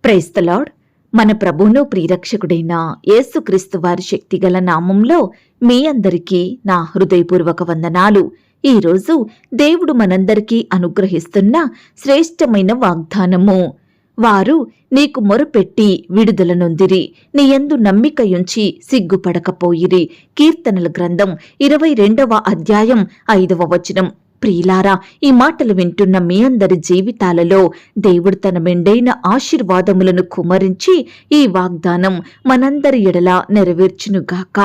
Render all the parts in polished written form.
Praise the lord. మన ప్రభువును ప్రియరక్షకుడైన యేసుక్రీస్తు వారి శక్తిగల నామంలో మీ అందరికీ నా హృదయపూర్వక వందనాలు. ఈరోజు దేవుడు మనందరికీ అనుగ్రహిస్తున్న శ్రేష్టమైన వాగ్దానము. వారు నీకు మొరపెట్టి విడుదల నొందిరి, నీ యందు నమ్మికయుంచి సిగ్గుపడకపోయిరి. కీర్తనల గ్రంథం 22వ అధ్యాయం 5వ వచనం. ప్రియులారా, ఈ మాటలు వింటున్న మీ అందరి జీవితాలలో దేవుడు తన మెండైన ఆశీర్వాదములను కుమ్మరించి ఈ వాగ్దానం మనందరి ఎడల నెరవేర్చునుగాక.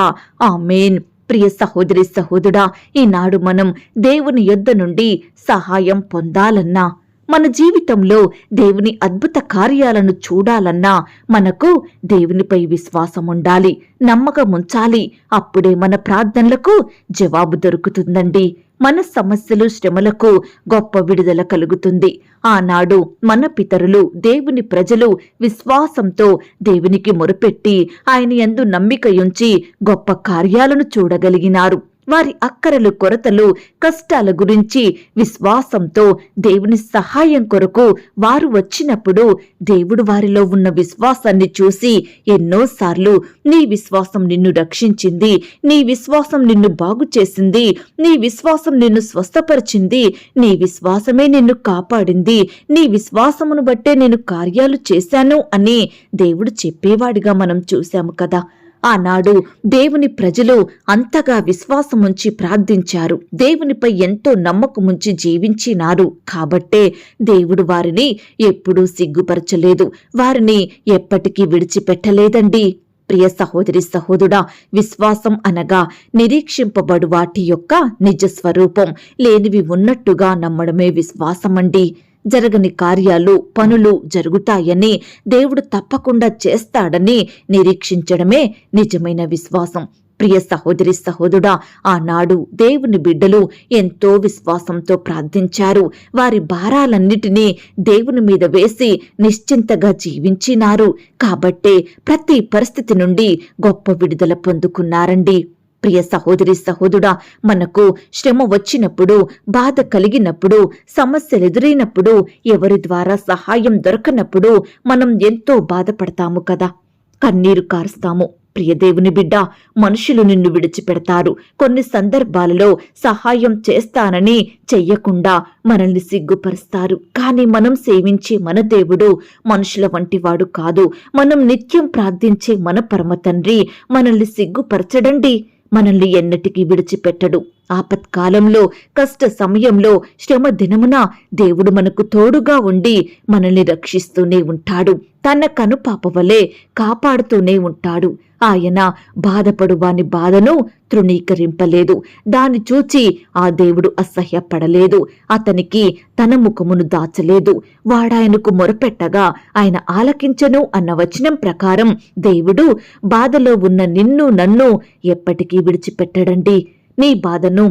ఆమేన్. ప్రియ సహోదరి సహోదరుడా, ఈనాడు మనం దేవుని యొద్ద నుండి సహాయం పొందాలన్నా, మన జీవితంలో దేవుని అద్భుత కార్యాలను చూడాలన్నా మనకు దేవునిపై విశ్వాసం ఉండాలి, నమ్మకం ఉంచాలి. అప్పుడే మన ప్రార్థనలకు జవాబు దొరుకుతుందండి. మన సమస్యలు శ్రమలకు గొప్ప విడుదల కలుగుతుంది. ఆనాడు మన పితరులు, దేవుని ప్రజలు విశ్వాసంతో దేవునికి మొరపెట్టి ఆయన యందు నమ్మికయుంచి గొప్ప కార్యాలను చూడగలిగినారు. వారి అక్కరలు, కొరతలు, కష్టాల గురించి విశ్వాసంతో దేవుని సహాయం కొరకు వారు వచ్చినప్పుడు దేవుడు వారిలో ఉన్న విశ్వాసాన్ని చూసి ఎన్నోసార్లు నీ విశ్వాసం నిన్ను రక్షించింది, నీ విశ్వాసం నిన్ను బాగు చేసింది, నీ విశ్వాసం నిన్ను స్వస్థపరిచింది, నీ విశ్వాసమే నిన్ను కాపాడింది, నీ విశ్వాసమును బట్టే నేను కార్యాలు చేశాను అని దేవుడు చెప్పేవాడిగా మనం చూశాము కదా. ఆనాడు దేవుని ప్రజలు అంతగా విశ్వాసముంచి ప్రార్థించారు, దేవునిపై ఎంతో నమ్మకముంచి జీవించినారు. కాబట్టే దేవుడు వారిని ఎప్పుడూ సిగ్గుపరచలేదు, వారిని ఎప్పటికీ విడిచిపెట్టలేదండి. ప్రియ సహోదరి సహోదరుడా, విశ్వాసం అనగా నిరీక్షింపబడు వాటి యొక్క నిజ స్వరూపం, లేనివి ఉన్నట్టుగా నమ్మడమే విశ్వాసమండి. జరగని కార్యాలు, పనులు జరుగుతాయని, దేవుడు తప్పకుండా చేస్తాడని నిరీక్షించడమే నిజమైన విశ్వాసం. ప్రియ సహోదరి సహోదరుడా, ఆనాడు దేవుని బిడ్డలు ఎంతో విశ్వాసంతో ప్రార్థించారు. వారి భారాలన్నిటినీ దేవుని మీద వేసి నిశ్చింతగా జీవించినారు. కాబట్టే ప్రతి పరిస్థితి నుండి గొప్ప విడుదల పొందుకున్నారండి. ప్రియ సహోదరి సహోదరుడా, మనకు శ్రమ వచ్చినప్పుడు, బాధ కలిగినప్పుడు, సమస్యలు ఎదురైనప్పుడు, ఎవరి ద్వారా సహాయం దొరకనప్పుడు మనం ఎంతో బాధపడతాము కదా, కన్నీరు కారుస్తాము. ప్రియ దేవుని బిడ్డ, మనుషులు నిన్ను విడిచిపెడతారు. కొన్ని సందర్భాలలో సహాయం చేస్తానని చెయ్యకుండా మనల్ని సిగ్గుపరుస్తారు. కానీ మనం సేవించే మన దేవుడు మనుషుల వంటివాడు కాదు. మనం నిత్యం ప్రార్థించే మన పరమ తండ్రి మనల్ని సిగ్గుపరచడండి, మనల్ని ఎన్నటికీ విడిచిపెట్టడు. ఆపత్కాలంలో, కష్ట సమయంలో, శ్రమ దినమున దేవుడు మనకు తోడుగా ఉండి మనల్ని రక్షిస్తూనే ఉంటాడు. తన కనుపాప వలె కాపాడుతూనే ఉంటాడు. ఆయన బాధపడు వాని బాధను తృణీకరింపలేదు. దాన్ని చూచి ఆ దేవుడు అసహ్యపడలేదు. అతనికి తన ముఖమును దాచలేదు. వాడాయనకు మొరపెట్టగా ఆయన ఆలకించను అన్న వచనం ప్రకారం దేవుడు బాధలో ఉన్న నిన్ను, నన్ను ఎప్పటికీ విడిచిపెట్టడండి. నీ బాధను,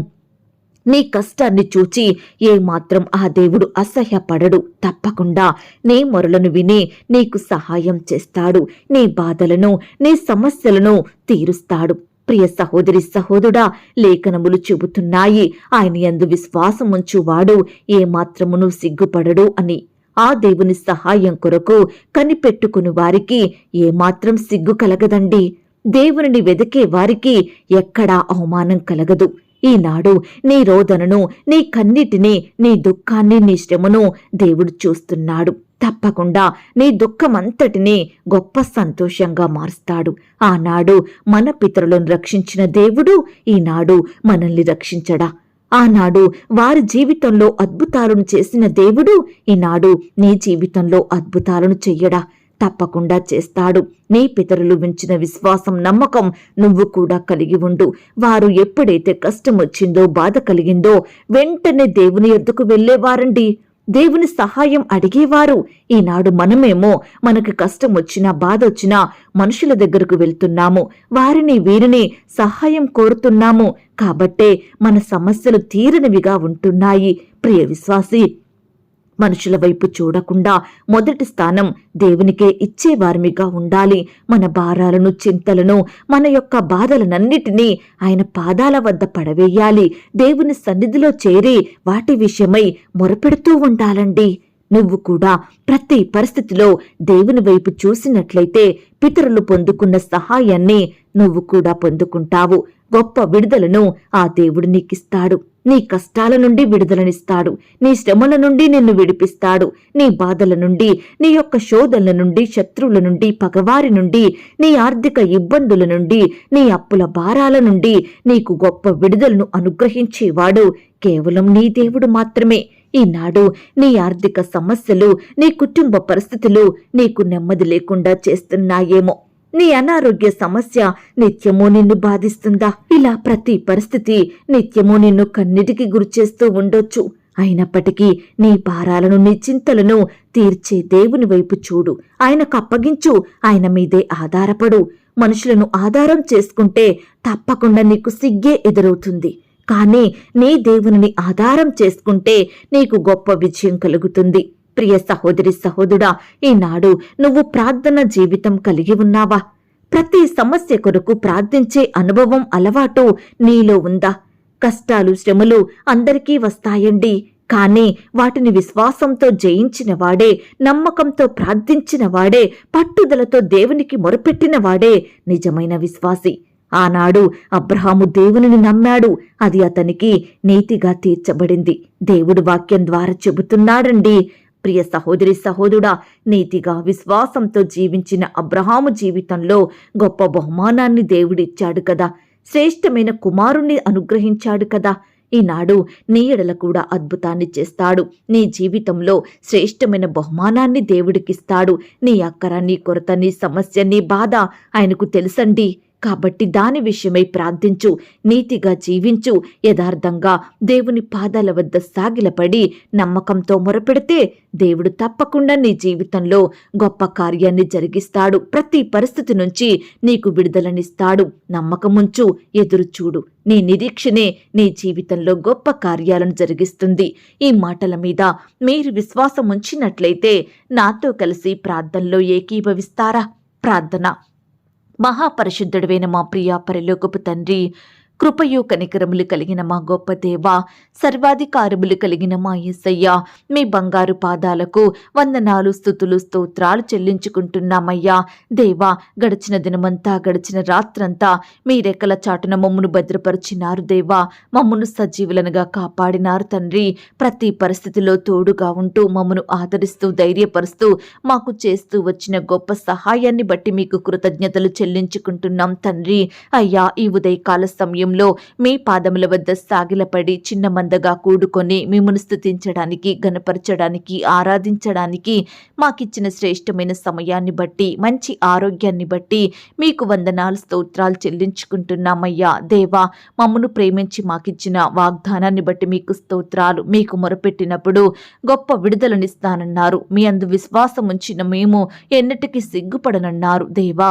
నీ కష్టాన్ని చూచి ఏమాత్రం ఆ దేవుడు అసహ్యపడడు. తప్పకుండా నీ మొరలను విని నీకు సహాయం చేస్తాడు. నీ బాధలను, నీ సమస్యలను తీరుస్తాడు. ప్రియ సహోదరి సహోదరుడా, లేఖనములు చెబుతున్నాయి, ఆయన యందు విశ్వాసముంచువాడు ఏమాత్రమును సిగ్గుపడడు అని. ఆ దేవుని సహాయం కొరకు కనిపెట్టుకుని వారికి ఏమాత్రం సిగ్గు కలగదండి. దేవునిని వెదికే వారికి ఎక్కడా అవమానం కలగదు. ఈనాడు నీ రోదనను, నీ కన్నిటిని, నీ దుఃఖాన్ని, నీ శ్రమను దేవుడు చూస్తున్నాడు. తప్పకుండా నీ దుఃఖమంతటినీ గొప్ప సంతోషంగా మారుస్తాడు. ఆనాడు మన పితరులను రక్షించిన దేవుడు ఈనాడు మనల్ని రక్షించడా? ఆనాడు వారి జీవితంలో అద్భుతాలను చేసిన దేవుడు ఈనాడు నీ జీవితంలో అద్భుతాలను చెయ్యడా? తప్పకుండా చేస్తాడు. నీ పితరులు ఉంచిన విశ్వాసం, నమ్మకం నువ్వు కూడా కలిగి ఉండు. వారు ఎప్పుడైతే కష్టం వచ్చిందో, బాధ కలిగిందో వెంటనే దేవుని యొద్దకు వెళ్లేవారండి. దేవుని సహాయం అడిగేవారు. ఈనాడు మనమేమో మనకు కష్టం వచ్చినా, బాధ వచ్చినా మనుషుల దగ్గరకు వెళ్తున్నాము, వారిని వీరిని సహాయం కోరుతున్నాము. కాబట్టే మన సమస్యలు తీరనివిగా ఉంటున్నాయి. ప్రియ విశ్వాసి, మనుషుల వైపు చూడకుండా మొదటి స్థానం దేవునికే ఇచ్చేవారిమిగా ఉండాలి. మన భారాలను, చింతలను, మన యొక్క బాధలనన్నిటినీ ఆయన పాదాల వద్ద పడవేయాలి. దేవుని సన్నిధిలో చేరి వాటి విషయమై మొరపెడుతూ ఉండాలండి. నువ్వు కూడా ప్రతి పరిస్థితిలో దేవుని వైపు చూసినట్లయితే పితరులు పొందుకున్న సహాయాన్ని నువ్వు కూడా పొందుకుంటావు. గొప్ప విడుదలను ఆ దేవుడు నీకిస్తాడు. నీ కష్టాల నుండి విడుదలనిస్తాడు. నీ శ్రమల నుండి నిన్ను విడిపిస్తాడు. నీ బాధల నుండి, నీ యొక్క శోధనల నుండి, శత్రువుల నుండి, పగవారి నుండి, నీ ఆర్థిక ఇబ్బందుల నుండి, నీ అప్పుల భారాల నుండి నీకు గొప్ప విడుదలను అనుగ్రహించేవాడు కేవలం నీ దేవుడు మాత్రమే. ఈనాడు నీ ఆర్థిక సమస్యలు, నీ కుటుంబ పరిస్థితులు నీకు నెమ్మది లేకుండా చేస్తున్నాయేమో. నీ అనారోగ్య సమస్య నిత్యమూ నిన్ను బాధిస్తుందా? ఇలా ప్రతి పరిస్థితి నిత్యమూ నిన్ను కన్నిటికి గురిచేస్తూ ఉండొచ్చు. అయినప్పటికీ నీ భారాలను, నీ చింతలను తీర్చే దేవుని వైపు చూడు. ఆయనకు అప్పగించు. ఆయన మీదే ఆధారపడు. మనుషులను ఆధారం చేసుకుంటే తప్పకుండా నీకు సిగ్గే ఎదురవుతుంది. కానీ నీ దేవుని ఆధారం చేసుకుంటే నీకు గొప్ప విజయం కలుగుతుంది. ప్రియ సహోదరి, సహోదరుడా, ఈనాడు నువ్వు ప్రార్థన జీవితం కలిగి ఉన్నావా? ప్రతి సమస్య కొరకు ప్రార్థించే అనుభవం, అలవాటు నీలో ఉందా? కష్టాలు, శ్రమలు అందరికీ వస్తాయండి. కానీ వాటిని విశ్వాసంతో జయించిన వాడే, నమ్మకంతో ప్రార్థించిన వాడే, పట్టుదలతో దేవునికి మొరపెట్టిన వాడే నిజమైన విశ్వాసి. ఆనాడు అబ్రహాము దేవునిని నమ్మాడు. అది అతనికి నీతిగా తీర్చబడింది. దేవుడు వాక్యం ద్వారా చెబుతున్నాడండి. ప్రియ సహోదరి, సహోదరుడా, నీతిగా విశ్వాసంతో జీవించిన అబ్రహాము జీవితంలో గొప్ప బహుమానాన్ని దేవుడిచ్చాడు కదా. శ్రేష్టమైన కుమారుణ్ణి అనుగ్రహించాడు కదా. ఈనాడు నీ ఎడల కూడా అద్భుతాన్ని చేస్తాడు. నీ జీవితంలో శ్రేష్టమైన బహుమానాన్ని దేవుడికిస్తాడు. నీ అక్కర, నీ కొరత, నీ సమస్య, నీ బాధ ఆయనకు తెలుసండి. కాబట్టి దాని విషయమై ప్రార్థించు. నీతిగా జీవించు. యథార్థంగా దేవుని పాదాల వద్ద సాగిలపడి నమ్మకంతో మొరపెడితే దేవుడు తప్పకుండా నీ జీవితంలో గొప్ప కార్యాన్ని జరిగిస్తాడు. ప్రతి పరిస్థితి నుంచి నీకు విడుదలనిస్తాడు. నమ్మకముంచు, ఎదురుచూడు. నీ నిరీక్షణే నీ జీవితంలో గొప్ప కార్యాలను జరిగిస్తుంది. ఈ మాటల మీద మీరు విశ్వాసం ఉంచినట్లయితే నాతో కలిసి ప్రార్థనలో ఏకీభవిస్తారా? ప్రార్థన. మహాపరిశుద్ధుడైన మా ప్రియ పరలోకపు తండ్రి, కృపయు కనికరములు కలిగిన మా గొప్ప దేవా, సర్వాధికారములు కలిగిన మా యేసయ్యా, మీ బంగారు పాదాలకు వందనాలు, స్తుతులు, స్తోత్రాలు చెల్లించుకుంటున్నామయ్యా. దేవా, గడిచిన దినమంతా, గడిచిన రాత్రంతా మీ రెక్కల చాటున మమ్మను భద్రపరిచినారు దేవా. మమ్మను సజీవులనుగా కాపాడినారు తండ్రి. ప్రతి పరిస్థితిలో తోడుగా ఉంటూ మమ్మను ఆదరిస్తూ, ధైర్యపరుస్తూ మాకు చేస్తూ వచ్చిన గొప్ప సహాయాన్ని బట్టి మీకు కృతజ్ఞతలు చెల్లించుకుంటున్నాం తండ్రి. అయ్యా, ఈ ఉదయకాల సమయంలో మీ పాదముల వద్ద సాగిలపడి చిన్న మందగా కూడుకొని మిమ్మల్ని స్తుతించడానికి, గణపరచడానికి, ఆరాధించడానికి మాకిచ్చిన శ్రేష్టమైన సమయాన్ని బట్టి, మంచి ఆరోగ్యాన్ని బట్టి మీకు వందనాలు, స్తోత్రాలు చెల్లించుకుంటున్నామయ్యా. దేవా, మమ్మను ప్రేమించి మాకిచ్చిన వాగ్దానాన్ని బట్టి మీకు స్తోత్రాలు. మీకు మొరపెట్టినప్పుడు గొప్ప విడుదలనిస్తానన్నారు. మీ అందు విశ్వాసం ఉంచిన మేము ఎన్నటికీ సిగ్గుపడనన్నారు దేవా.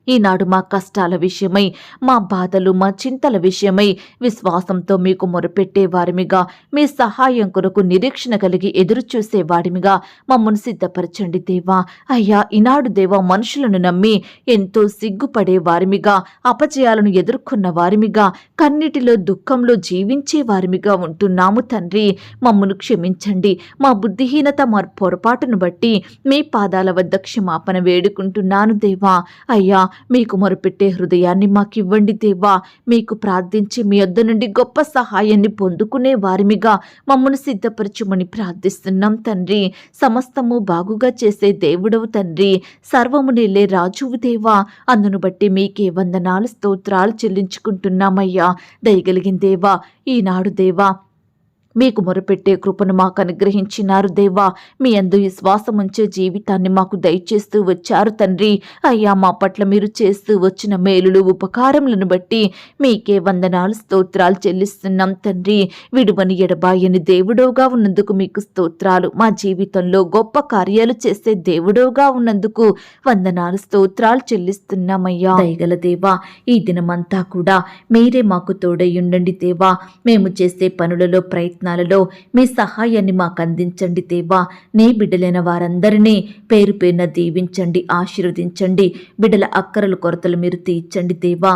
ఈనాడు మా కష్టాల విషయమై, మా బాధలు, మా చింతల విషయమై విశ్వాసంతో మీకు మొరపెట్టే వారిమిగా, మీ సహాయం కొరకు నిరీక్షణ కలిగి ఎదురు చూసే వారిమిగా మమ్మను సిద్ధపరచండి దేవా. అయ్యా, ఈనాడు దేవా, మనుషులను నమ్మి ఎంతో సిగ్గుపడే వారిమిగా, అపజయాలను ఎదుర్కొన్న వారిమిగా, కన్నిటిలో దుఃఖంలో జీవించే వారిమిగా ఉంటున్నాము తండ్రి. మమ్మను క్షమించండి. మా బుద్ధిహీనత, మా పొరపాటును బట్టి మీ పాదాల వద్ద క్షమాపణ వేడుకుంటున్నాను దేవా. అయ్యా, మీకు మొరపెట్టే హృదయాన్ని మాకివ్వండి దేవా. మీకు ప్రార్థించి మీ యొద్ద నుండి గొప్ప సహాయాన్ని పొందుకునే వారిమిగా మమ్మను సిద్ధపరచుమని ప్రార్థిస్తున్నాం తండ్రి. సమస్తము బాగుగా చేసే దేవుడవు తండ్రి. సర్వము నీలే రాజువు దేవా. అందును బట్టి మీకే వందనాలు, స్తోత్రాలు చెల్లించుకుంటున్నామయ్యా. దయగలిగిన దేవా, ఈనాడు దేవా మీకు మొరపెట్టే కృపను మాకు అనుగ్రహించినారు దేవా. మీ అందు విశ్వాసం ఉంచే జీవితాన్ని మాకు దయచేస్తూ వచ్చారు తండ్రి. అయ్యా, మా పట్ల మీరు చేస్తూ వచ్చిన మేలులు, ఉపకారములను బట్టి మీకే వందనాలు, స్తోత్రాలు చెల్లిస్తున్నాం తండ్రి. విడువని ఎడబాయని దేవుడోగా ఉన్నందుకు మీకు స్తోత్రాలు. మా జీవితంలో గొప్ప కార్యాలు చేసే దేవుడోగా ఉన్నందుకు వందనాలు, స్తోత్రాలు చెల్లిస్తున్నామయ్యా. దయగల దేవా, ఈ దినమంతా కూడా మీరే మాకు తోడయ్యుండండి దేవా. మేము చేసే పనులలో, ప్రయత్నాలలో మీ సహాయాన్ని మాకు అందించండి దేవా. నీ బిడ్డలైన వారందరినీ పేరు పేరున దీవించండి, ఆశీర్వదించండి. బిడ్డల అక్కరలు, కొరతలు మీరు తీర్చండి దేవా.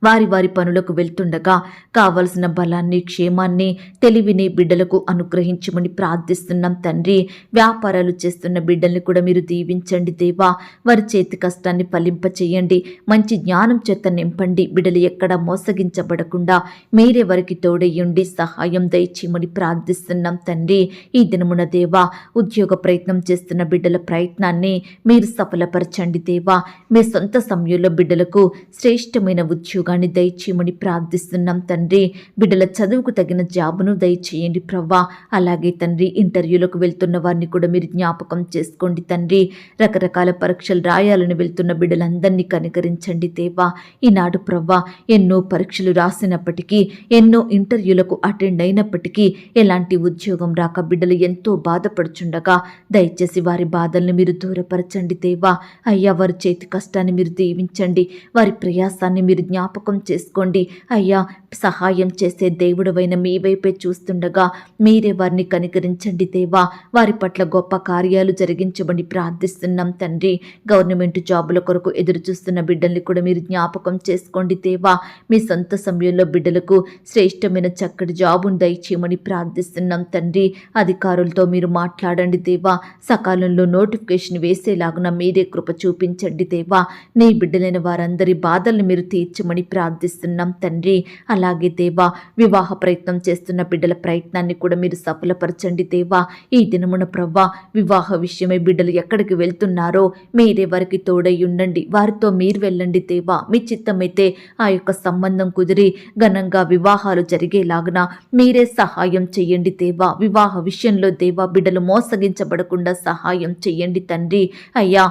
వారి వారి పనులకు వెళ్తుండగా కావలసిన బలాన్ని, క్షేమాన్ని, తెలివిని బిడ్డలకు అనుగ్రహించమని ప్రార్థిస్తున్నాం తండ్రి. వ్యాపారాలు చేస్తున్న బిడ్డల్ని కూడా మీరు దీవించండి దేవా. వారి చేతి కష్టాన్ని ఫలింపచేయండి. మంచి జ్ఞానం చేత నింపండి. బిడ్డలు ఎక్కడా మోసగించబడకుండా మీరే వారికి తోడయ్యుండి సహాయం దయచేయమని ప్రార్థిస్తున్నాం తండ్రి. ఈ దినమున దేవా, ఉద్యోగ ప్రయత్నం చేస్తున్న బిడ్డల ప్రయత్నాన్ని మీరు సఫలపరచండి దేవా. మీ సొంత సమయంలో బిడ్డలకు శ్రేష్టమైన ఉద్యోగాన్ని దయచేయమని ప్రార్థిస్తున్నాం తండ్రి. బిడ్డల చదువుకు తగిన జాబును దయచేయండి ప్రవ్వా. అలాగే తండ్రి, ఇంటర్వ్యూలకు వెళ్తున్న వారిని కూడా మీరు జ్ఞాపకం చేసుకోండి తండ్రి. రకరకాల పరీక్షలు రాయాలని వెళ్తున్న బిడ్డలందరినీ కనికరించండి దేవా. ఈనాడు ప్రవ్వా, ఎన్నో పరీక్షలు రాసినప్పటికీ, ఎన్నో ఇంటర్వ్యూలకు అటెండ్ అయినప్పటికీ ఎలాంటి ఉద్యోగం రాక బిడ్డలు ఎంతో బాధపడుచుండగా దయచేసి వారి బాధల్ని మీరు దూరపరచండి దేవా. అయ్యా, వారి చేతి కష్టాన్ని మీరు దీవించండి. వారి ప్రయాసాన్ని మీరు జ్ఞాపకం చేసుకోండి అయ్యా. సహాయం చేసే దేవుడవైన మీ వైపే చూస్తుండగా మీరే వారిని కనికరించండి దేవా. వారి పట్ల గొప్ప కార్యాలు జరిగించమని ప్రార్థిస్తున్నాం తండ్రి. గవర్నమెంట్ జాబుల కొరకు ఎదురు చూస్తున్న బిడ్డల్ని కూడా మీరు జ్ఞాపకం చేసుకోండి దేవా. మీ సొంత సమయంలో బిడ్డలకు శ్రేష్టమైన చక్కటి జాబును దయచేయమని ప్రార్థిస్తున్నాం తండ్రి. అధికారులతో మీరు మాట్లాడండి దేవా. సకాలంలో నోటిఫికేషన్ వేసేలాగున మీరే కృప చూపించండి దేవా. నీ బిడ్డలైన వారందరి బాధల్ని మీరు తీర్చమని ప్రార్థిస్తున్నాం తండ్రి. అలాగే దేవా, వివాహ ప్రయత్నం చేస్తున్న బిడ్డల ప్రయత్నాన్ని కూడా మీరు సఫలపరచండి దేవా. ఈ దినమున ప్రవ్వా, వివాహ విషయమై బిడ్డలు ఎక్కడికి వెళ్తున్నారో మీరే వారికి తోడై ఉండండి. వారితో మీరు వెళ్ళండి దేవా. మీ చిత్తమైతే ఆ యొక్క సంబంధం కుదిరి ఘనంగా వివాహాలు జరిగేలాగున మీరే సహాయం చెయ్యండి దేవా. వివాహ విషయంలో దేవా, బిడ్డలు మోసగించబడకుండా సహాయం చెయ్యండి తండ్రి. అయ్యా,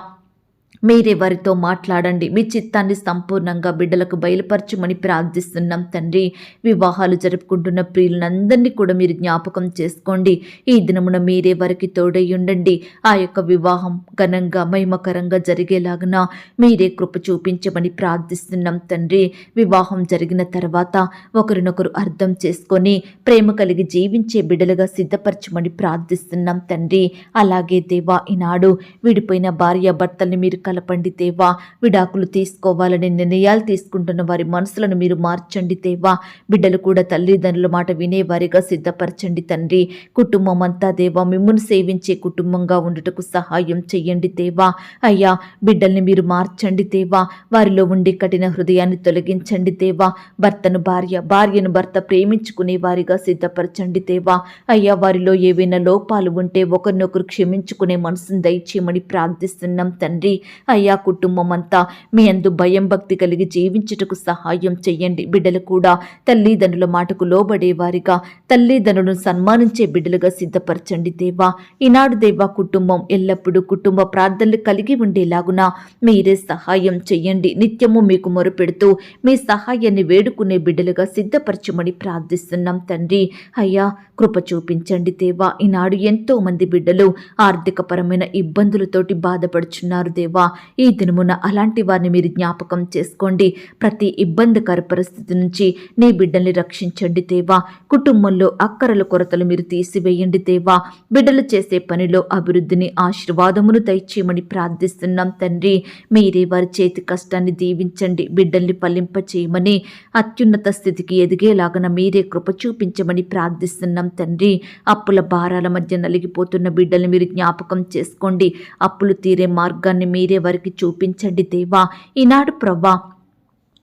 మీరే వారితో మాట్లాడండి. మీ చిత్తాన్ని సంపూర్ణంగా బిడ్డలకు బయలుపరచమని ప్రార్థిస్తున్నాం తండ్రి. వివాహాలు జరుపుకుంటున్న ప్రియులందరినీ కూడా మీరు జ్ఞాపకం చేసుకోండి. ఈ దినమున మీరే వారికి తోడై ఉండండి. ఆ యొక్క వివాహం ఘనంగా మహిమకరంగా జరిగేలాగున మీరే కృప చూపించమని ప్రార్థిస్తున్నాం తండ్రి. వివాహం జరిగిన తర్వాత ఒకరినొకరు అర్థం చేసుకొని ప్రేమ కలిగి జీవించే బిడ్డలుగా సిద్ధపరచమని ప్రార్థిస్తున్నాం తండ్రి. అలాగే దేవా, ఈనాడు విడిపోయిన భార్య భర్తల్ని మీరు కలపండి దేవా. విడాకులు తీసుకోవాలని నిర్ణయాలు తీసుకుంటున్న వారి మనసులను మీరు మార్చండి దేవా. బిడ్డలు కూడా తల్లిదండ్రుల మాట వినేవారిగా సిద్ధపరచండి తండ్రి. కుటుంబం అంతా దేవా మిమ్మును సేవించే కుటుంబంగా ఉండుటకు సహాయం చెయ్యండి దేవా. అయ్యా, బిడ్డల్ని మీరు మార్చండి దేవా. వారిలో ఉండే కఠిన హృదయాన్ని తొలగించండి దేవా. భర్తను భార్య, భార్యను భర్త ప్రేమించుకునే వారిగా సిద్ధపరచండి దేవా. అయ్యా, వారిలో ఏవైనా లోపాలు ఉంటే ఒకరినొకరు క్షమించుకునే మనసును దయచేయమని ప్రార్థిస్తున్నాం తండ్రి. అయ్యా, కుటుంబం అంతా మీ అందు భయం భక్తి కలిగి జీవించుటకు సహాయం చెయ్యండి. బిడ్డలు కూడా తల్లిదండ్రుల మాటకు లోబడేవారిగా, తల్లిదండ్రులను సన్మానించే బిడ్డలుగా సిద్ధపరచండి దేవా. ఈనాడు దేవా, కుటుంబం ఎల్లప్పుడూ కుటుంబ ప్రార్థనలు కలిగి ఉండేలాగున మీరే సహాయం చెయ్యండి. నిత్యము మీకు మొరుపెడుతూ మీ సహాయాన్ని వేడుకునే బిడ్డలుగా సిద్ధపరచమని ప్రార్థిస్తున్నాం తండ్రి. అయ్యా, కృప చూపించండి దేవా. ఈనాడు ఎంతో మంది బిడ్డలు ఆర్థికపరమైన ఇబ్బందులతోటి బాధపడుచున్నారు దేవా. ఈ దినమున అలాంటి వారిని మీరు జ్ఞాపకం చేసుకోండి. ప్రతి ఇబ్బందికర పరిస్థితి నుంచి నీ బిడ్డల్ని రక్షించండి దేవా. కుటుంబంలో అక్కరల కొరతలు మీరు తీసివేయండి దేవా. బిడ్డలు చేసే పనిలో అభివృద్ధిని, ఆశీర్వాదమును దయచేయమని ప్రార్థిస్తున్నాం తండ్రి. మీరే వారి చేతి కష్టాన్ని దీవించండి. బిడ్డల్ని ఫలింపచేయమని, అత్యున్నత స్థితికి ఎదిగేలాగన మీరే కృప చూపించమని ప్రార్థిస్తున్నాం తండ్రి. అప్పుల భారాల మధ్య నలిగిపోతున్న బిడ్డల్ని మీరు జ్ఞాపకం చేసుకోండి. అప్పులు తీరే మార్గాన్ని మీరే వారికి చూపించండి దేవా. ఈనాడు ప్రవ్వా,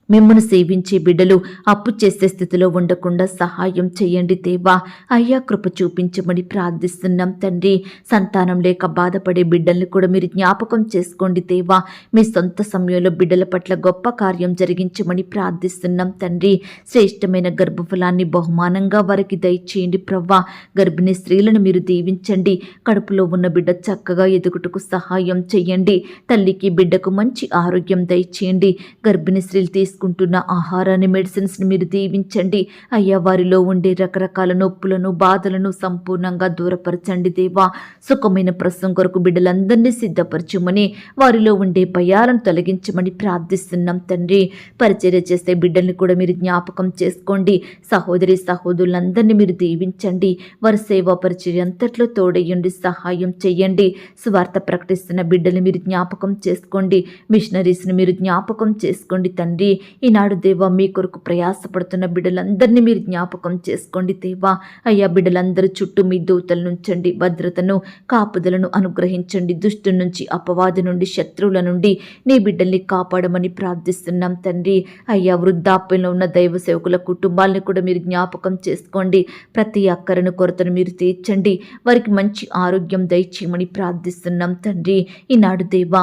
మిమ్మల్ని సేవించే బిడ్డలు అప్పు చేసే స్థితిలో ఉండకుండా సహాయం చేయండి దేవా. అయ్యా, కృప చూపించమని ప్రార్థిస్తున్నాం తండ్రి. సంతానం లేక బాధపడే బిడ్డల్ని కూడా మీరు జ్ఞాపకం చేసుకోండి దేవా. మీ సొంత సమయంలో బిడ్డల పట్ల గొప్ప కార్యం జరిగించమని ప్రార్థిస్తున్నాం తండ్రి. శ్రేష్టమైన గర్భఫలాన్ని బహుమానంగా వారికి దయచేయండి ప్రవ్వా. గర్భిణీ స్త్రీలను మీరు దీవించండి. కడుపులో ఉన్న బిడ్డ చక్కగా ఎదుగుటకు సహాయం చేయండి. తల్లికి బిడ్డకు మంచి ఆరోగ్యం దయచేయండి. గర్భిణీ స్త్రీలు తీసుకుంటున్న ఆహారాన్ని, మెడిసిన్స్ని మీరు దీవించండి. అయ్యా, వారిలో ఉండే రకరకాల నొప్పులను, బాధలను సంపూర్ణంగా దూరపరచండి దేవా. సుఖమైన ప్రసవం కొరకు బిడ్డలందరినీ సిద్ధపరచమని, వారిలో ఉండే భయాలను తొలగించమని ప్రార్థిస్తున్నాం తండ్రి. పరిచర్య చేసే బిడ్డల్ని కూడా మీరు జ్ఞాపకం చేసుకోండి. సహోదరి సహోదరులందరినీ మీరు దీవించండి. వారి సేవా పరిచర్య అంతట్లో తోడయ్యండి, సహాయం చెయ్యండి. స్వార్థ ప్రకటిస్తున్న బిడ్డల్ని మీరు జ్ఞాపకం చేసుకోండి. మిషనరీస్ని మీరు జ్ఞాపకం చేసుకోండి తండ్రి. ఈనాడు దేవా మీ కొరకు ప్రయాసపడుతున్న బిడ్డలందరినీ మీరు జ్ఞాపకం చేసుకోండి దేవా. అయ్యా బిడ్డలందరూ చుట్టూ మీ దూతల నుంచండి, భద్రతను కాపుదలను అనుగ్రహించండి. దుష్టు నుంచి, అపవాది నుండి, శత్రువుల నుండి నీ బిడ్డల్ని కాపాడమని ప్రార్థిస్తున్నాం తండ్రి. అయ్యా వృద్ధాప్యంలో ఉన్న దైవ సేవకుల కుటుంబాలను కూడా మీరు జ్ఞాపకం చేసుకోండి. ప్రతి అక్కరను కొరతను మీరు తీర్చండి. వారికి మంచి ఆరోగ్యం దయచేయమని ప్రార్థిస్తున్నాం తండ్రి. ఈనాడు దేవా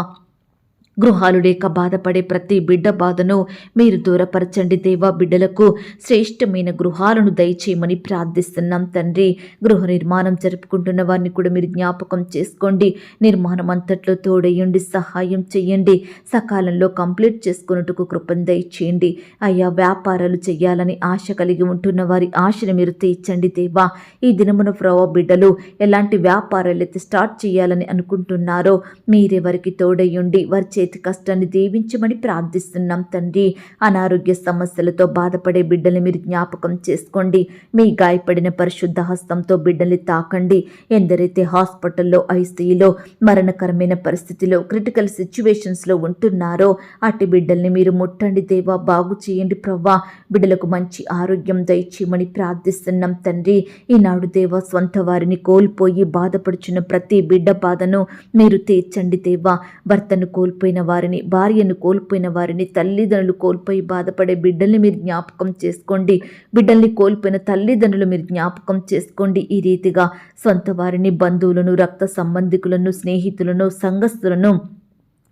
గృహాలు లేక బాధపడే ప్రతి బిడ్డ బాధను మీరు దూరపరచండి దేవా. బిడ్డలకు శ్రేష్టమైన గృహాలను దయచేయమని ప్రార్థిస్తున్నాం తండ్రి. గృహ నిర్మాణం జరుపుకుంటున్న వారిని కూడా మీరు జ్ఞాపకం చేసుకోండి. నిర్మాణం అంతట్లో తోడయ్యండి, సహాయం చేయండి. సకాలంలో కంప్లీట్ చేసుకున్నట్టుకు కృపను దయచేయండి. అయ్యా వ్యాపారాలు చేయాలని ఆశ కలిగి ఉంటున్న వారి ఆశను మీరు తీర్చండి దేవా. ఈ దినమున ప్రభు బిడ్డలు ఎలాంటి వ్యాపారాలు అయితే స్టార్ట్ చేయాలని అనుకుంటున్నారో మీరే వారికి తోడయ్యండి. వారి చేతి కష్టాన్ని దీవించమని ప్రార్థిస్తున్నాం తండ్రి. అనారోగ్య సమస్యలతో బాధపడే బిడ్డల్ని మీరు జ్ఞాపకం చేసుకోండి. మీ గాయపడిన పరిశుద్ధ హస్తంతో బిడ్డల్ని తాకండి. ఎందరైతే హాస్పిటల్లో, ఐసీయూలో, మరణకరమైన పరిస్థితిలో, క్రిటికల్ సిచ్యువేషన్స్లో ఉంటున్నారో అటు బిడ్డల్ని మీరు ముట్టండి దేవా. బాగు చేయండి ప్రవ్వా. బిడ్డలకు మంచి ఆరోగ్యం దయచేయమని ప్రార్థిస్తున్నాం తండ్రి. ఈనాడు దేవా స్వంత వారిని కోల్పోయి బాధపడుచున్న ప్రతి బిడ్డ బాధను మీరు తీర్చండి దేవా. భర్తను కోల్పోయిన వారిని, భార్యను కోల్పోయిన వారిని, తల్లిదండ్రులు కోల్పోయి బాధపడే బిడ్డల్ని మీరు జ్ఞాపకం చేసుకోండి. బిడ్డల్ని కోల్పోయిన తల్లిదండ్రులు మీరు జ్ఞాపకం చేసుకోండి. ఈ రీతిగా సొంత వారిని, బంధువులను, రక్త సంబంధికులను, స్నేహితులను, సంఘస్థులను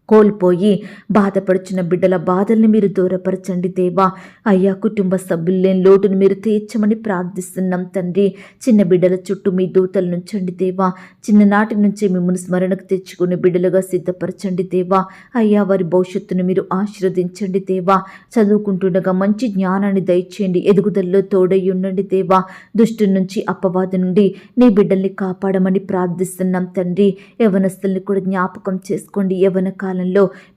కోల్పోయి బాధపడుచున్న బిడ్డల బాధల్ని మీరు దూరపరచండి దేవా. అయ్యా కుటుంబ సభ్యులు లేని లోటును మీరు తీర్చమని ప్రార్థిస్తున్నాం తండ్రి. చిన్న బిడ్డల చుట్టూ మీ దూతలు నుంచండి దేవా. చిన్ననాటి నుంచే మిమ్మల్ని స్మరణకు తెచ్చుకుని బిడ్డలుగా సిద్ధపరచండి దేవా. అయ్యా వారి భవిష్యత్తును మీరు ఆశీర్వదించండి దేవా. చదువుకుంటుండగా మంచి జ్ఞానాన్ని దయచేయండి. ఎదుగుదలలో తోడై ఉండండి దేవా. దుష్టు నుంచి, అపవాది నుండి నీ బిడ్డల్ని కాపాడమని ప్రార్థిస్తున్నాం తండ్రి. యవనస్తుల్ని కూడా జ్ఞాపకం చేసుకోండి. యవన కాలంలో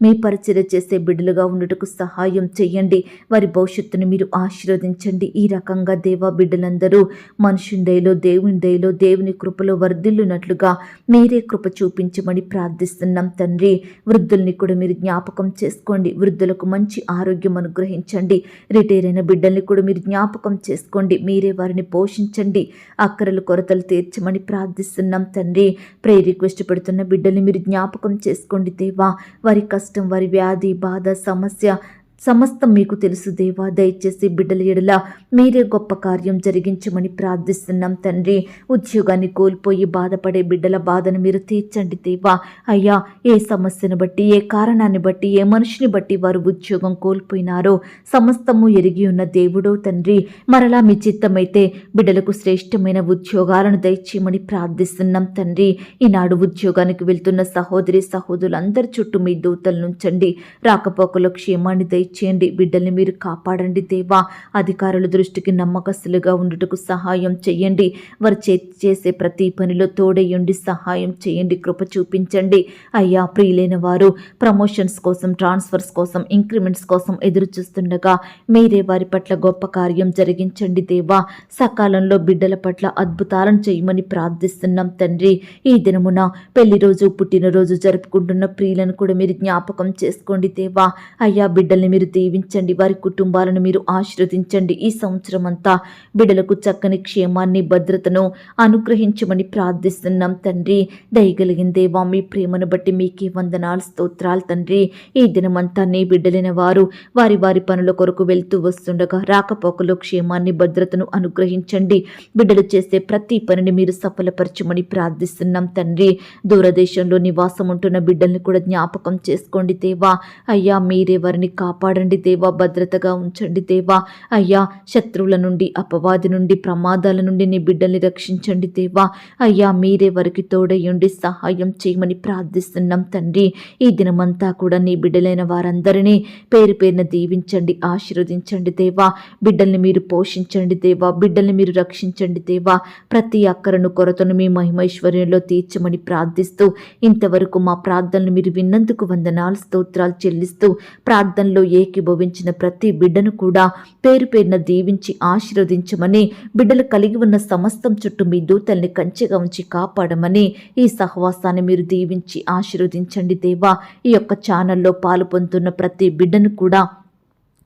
మీ పరిచర్య చేసే బిడ్డలుగా ఉండుటకు సహాయం చేయండి. వారి భవిష్యత్తును మీరు ఆశీర్వదించండి. ఈ రకంగా దేవా బిడ్డలందరూ మనుషుని దయలో, దేవుని దయలో, దేవుని కృపలో వర్ధిల్లునట్లుగా మీరే కృప చూపించమని ప్రార్థిస్తున్నాం తండ్రి. వృద్ధుల్ని కూడా మీరు జ్ఞాపకం చేసుకోండి. వృద్ధులకు మంచి ఆరోగ్యం అనుగ్రహించండి. రిటైర్ అయిన బిడ్డల్ని కూడా మీరు జ్ఞాపకం చేసుకోండి. మీరే వారిని పోషించండి. అక్కరలు కొరతలు తీర్చమని ప్రార్థిస్తున్నాం తండ్రి. ప్రేయర్ రిక్వెస్ట్ పెడుతున్న బిడ్డల్ని మీరు జ్ఞాపకం చేసుకోండి దేవా. వారి కష్టం, వారి వ్యాధి, బాధ, సమస్య సమస్తం మీకు తెలుసు దేవా. దయచేసి బిడ్డల ఎడల మీరే గొప్ప కార్యం జరిగించమని ప్రార్థిస్తున్నాం తండ్రి. ఉద్యోగాన్ని కోల్పోయి బాధపడే బిడ్డల బాధను మీరు తీర్చండి దేవా. అయ్యా ఏ సమస్యను బట్టి, ఏ కారణాన్ని బట్టి, ఏ మనిషిని బట్టి వారు ఉద్యోగం కోల్పోయినారో సమస్తము ఎరిగి ఉన్న దేవుడో తండ్రి. మరలా మీ చిత్తమైతే బిడ్డలకు శ్రేష్టమైన ఉద్యోగాలను దయచేయమని ప్రార్థిస్తున్నాం తండ్రి. ఈనాడు ఉద్యోగానికి వెళ్తున్న సహోదరి సహోదరులందరి చుట్టూ మీ దూతలు నుంచండి. రాకపోకలో క్షేమాన్ని చేయండి. బిడ్డల్ని మీరు కాపాడండి దేవా. అధికారుల దృష్టికి నమ్మకస్తులుగా ఉండుటకు సహాయం చేయండి. వారు చేసే ప్రతి పనిలో తోడయ్యండి, సహాయం చేయండి, కృప చూపించండి. అయ్యా ప్రియులైన వారు ప్రమోషన్స్ కోసం, ట్రాన్స్ఫర్స్ కోసం, ఇంక్రిమెంట్స్ కోసం ఎదురు చూస్తుండగా మీరే వారి పట్ల గొప్ప కార్యం జరిగించండి దేవా. సకాలంలో బిడ్డల పట్ల అద్భుతాలను చేయమని ప్రార్థిస్తున్నాం తండ్రి. ఈ దినమున పెళ్లి రోజు, పుట్టినరోజు జరుపుకుంటున్న ప్రియులను కూడా మీరు జ్ఞాపకం చేసుకోండి దేవా. అయ్యా బిడ్డల్ని మీరు దీవించండి. వారి కుటుంబాలను మీరు ఆశీర్వదించండి. ఈ సంవత్సరం అంతా బిడ్డలకు చక్కని క్షేమాన్ని, భద్రతను అనుగ్రహించమని ప్రార్థిస్తున్నాం తండ్రి. దయగలిగిన దేవా మీ ప్రేమను బట్టి మీకే వందనాలు, స్తోత్రాలు తండ్రి. ఈ దినమంతా నీ బిడ్డలైన వారు వారి వారి పనుల కొరకు వెళ్తూ వస్తుండగా రాకపోకలో క్షేమాన్ని, భద్రతను అనుగ్రహించండి. బిడ్డలు చేసే ప్రతి పనిని మీరు సఫలపరచమని ప్రార్థిస్తున్నాం తండ్రి. దూరదేశంలో నివాసం ఉంటున్న బిడ్డల్ని కూడా జ్ఞాపకం చేసుకోండి దేవా. అయ్యా మీరే వారిని కాపాడండి దేవా. భద్రతగా ఉంచండి దేవా. అయ్యా శత్రువుల నుండి, అపవాది నుండి, ప్రమాదాల నుండి నీ బిడ్డల్ని రక్షించండి దేవా. అయ్యా మీరే వారికి తోడయ్యండి, సహాయం చేయమని ప్రార్థిస్తున్నాం తండ్రి. ఈ దినమంతా కూడా నీ బిడ్డలైన వారందరినీ పేరు పేరున దీవించండి, ఆశీర్వదించండి దేవా. బిడ్డల్ని మీరు పోషించండి దేవా. బిడ్డల్ని మీరు రక్షించండి దేవా. ప్రతి అక్కరను, కొరతను మీ మహిమైశ్వర్యంలో తీర్చమని ప్రార్థిస్తూ ఇంతవరకు మా ప్రార్థనలు మీరు విన్నందుకు వందనాలు, స్తోత్రాలు చెల్లిస్తూ ప్రార్థనలో ఏకీభవించిన ప్రతి బిడ్డను కూడా పేరు పేరున దీవించి ఆశీర్వదించమని, బిడ్డలు కలిగి ఉన్న సమస్తం చుట్టూ మీ దూతల్ని కంచెగా ఉంచి కాపాడమని, ఈ సహవాసాన్ని మీరు దీవించి ఆశీర్వదించండి దేవా. ఈ యొక్క ఛానల్లో పాలు పొందుతున్న ప్రతి బిడ్డను కూడా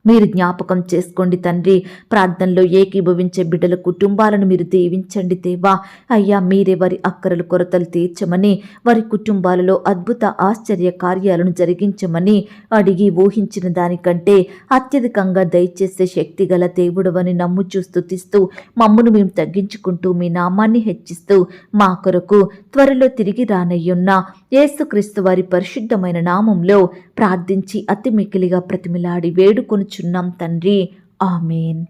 మీరు జ్ఞాపకం చేసుకోండి తండ్రి. ప్రార్థనలో ఏకీభవించే బిడ్డల కుటుంబాలను మీరు దీవించండి దేవా. అయ్యా, మీరే వారి అక్కరలు కొరతలు తీర్చమని, వారి కుటుంబాలలో అద్భుత ఆశ్చర్య కార్యాలను జరిగించమని అడిగి ఊహించిన దానికంటే అత్యధికంగా దయచేసే శక్తి గల దేవుడవని నమ్ముచూ స్తుతిస్తూ మమ్మును మేము తగ్గించుకుంటూ మీ నామాన్ని హెచ్చిస్తూ మా కొరకు త్వరలో తిరిగి రానయ్యున్న యేసుక్రీస్తు వారి పరిశుద్ధమైన నామంలో ప్రార్థించి అతి మిక్కిలిగా ప్రతిమిలాడి వేడుకొనుచున్నాం తండ్రి. ఆమేన్.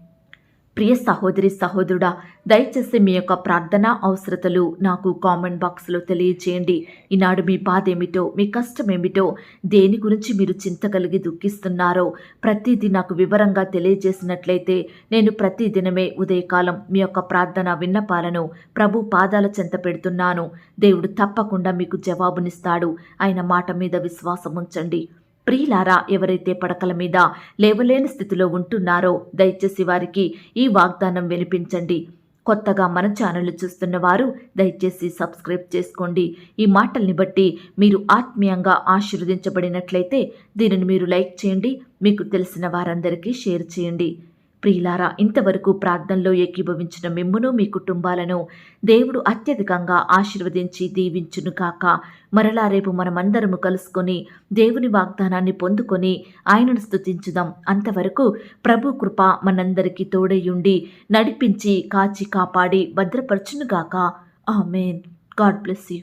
ప్రియ సహోదరి సహోదరుడా, దయచేసి మీ యొక్క ప్రార్థన అవసరతలు నాకు కామెంట్ బాక్స్లో తెలియచేయండి. ఈనాడు మీ బాధ ఏమిటో, మీ కష్టం ఏమిటో, దేని గురించి మీరు చింత కలిగి దుఃఖిస్తున్నారో ప్రతిదీ నాకు వివరంగా తెలియజేసినట్లయితే నేను ప్రతిదినమే ఉదయకాలం మీ యొక్క ప్రార్థన విన్నపాలను ప్రభు పాదాల చెంత పెడుతున్నాను. దేవుడు తప్పకుండా మీకు జవాబునిస్తాడు. ఆయన మాట మీద విశ్వాసం ఉంచండి. ప్రియులారా, ఎవరైతే పడకల మీద లేవలేని స్థితిలో ఉంటున్నారో దయచేసి వారికి ఈ వాగ్దానం వినిపించండి. కొత్తగా మన ఛానల్ చూస్తున్న వారు దయచేసి సబ్స్క్రైబ్ చేసుకోండి. ఈ మాటల్ని బట్టి మీరు ఆత్మీయంగా ఆశీర్వదించబడినట్లయితే దీనిని మీరు లైక్ చేయండి, మీకు తెలిసిన వారందరికీ షేర్ చేయండి. ప్రియులారా, ఇంతవరకు ప్రార్థనలో ఏకీభవించిన మిమ్మును మీ కుటుంబాలను దేవుడు అత్యధికంగా ఆశీర్వదించి దీవించును కాక. మరలా రేపు మనమందరము కలుసుకొని దేవుని వాగ్దానాన్ని పొందుకొని ఆయనను స్తుతించుదాం. అంతవరకు ప్రభు కృప మనందరికీ తోడయుండి నడిపించి కాచి కాపాడి భద్రపరచునుగాక. ఆమేన్. God bless you.